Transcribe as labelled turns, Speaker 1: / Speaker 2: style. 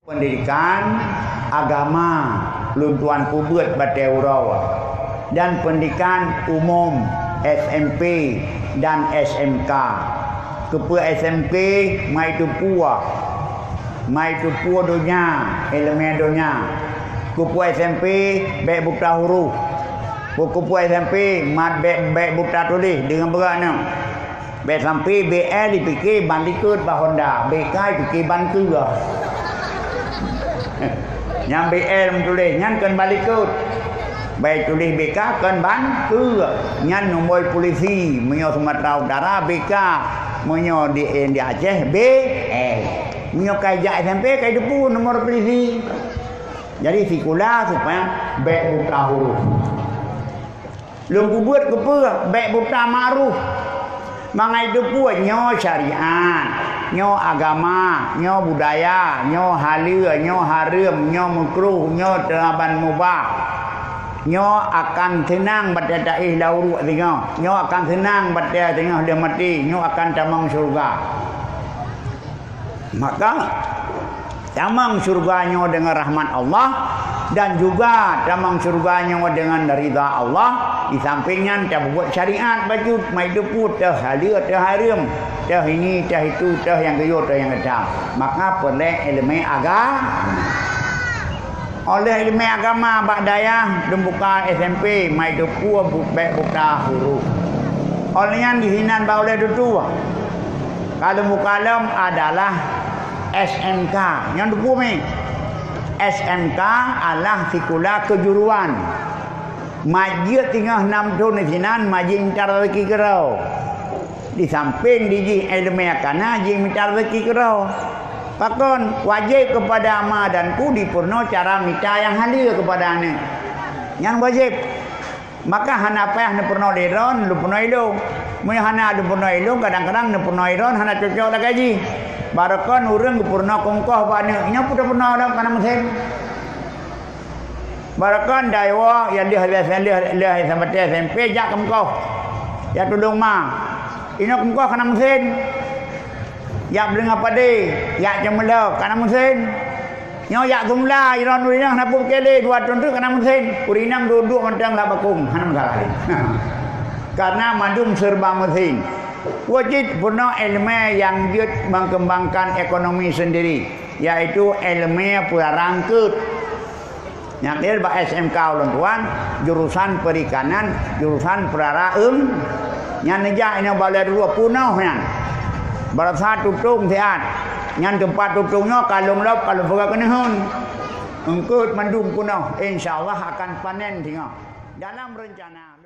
Speaker 1: Pendidikan agama luntuan kubut Batewurawa dan pendidikan umum SMP dan SMK. Ketua SMP mai tu dunia elemen dunia. Ketua SMP baik buta huruf. Ketua SMP mat baik buta tulis dengan beratnya. Baik sampai BL dipikir bandikut bah Honda, BK dipikir bantu lah. Yang BL tulis nyan kan balikut. Baik tulis BK kan bantu. Nyan nombor polisi menyo Sumatera Utara BK menyo di Aceh BL. Menyo kajak SMP kai depu nomor polisi. Jadi sikula supaya baik buta huruf. Lung buat kepa baik buta ma'ruf. Mangai depu nyo syariat. Nyo agama, nyo budaya, nyo halia, nyo haram, nyo makruh, nyo teraban mubah. Nyo akan senang pada taih lauru tengah. Nyo akan senang pada tengah dia mati. Nyo akan tamang syurga. Maka tamang syurganyo dengan rahmat Allah dan juga tamang syurganyo dengan ridha Allah. Di sampingnya dia buat syariat baju mai depu teh halia teh haram. Teh ini, teh itu, teh yang gayut, teh yang kecam. Maka perlu elemen agama. Oleh elemen agama bak daya membuka SMP mai depu buka huruf. Olehnya dihinan ba oleh itu. Kalau mukalam adalah SMK. Yang depu ni. SMK adalah sekolah kejuruan. Majid tinggal 6 tahun di sini, majid minta rezeki kerau. Di samping di ilmu kana ji minta rezeki kerau. Pakon wajib kepada ama dan ku dipurno cara minta yang halia kepada ane. Yang wajib. Maka hana payah ne purno liron, lu purno ilung. Mun hana lu purno ilung kadang-kadang ne purno iron hana cocok dak gaji. Barakon urang purno kongkoh bane. Nya purno dalam kana mesin. Barakon daiwa yang dia sampai SMP jak kongkoh. Ya tudung ma. Ino kemko kana mesin. Ya beli apa deh? Ya cemelo kana mesin. Nyo ya gumla iron urinang napu kele dua tuntu kana mesin. Urinang duduk mentang lah bakung hanam salah. Karena mandum serba mesin. Wajib punya ilmu yang dia mengembangkan ekonomi sendiri, yaitu ilmu perangkut. Yang dia ba SMK ulun tuan, jurusan perikanan, jurusan peraraeum. Yang nejak ini balai dua punau yang berasa tutung siat. Yang tempat tutungnya kalung lop kalau buka kenehun. Engkut mendung punau, insyaallah akan panen tinggal. Dalam rencana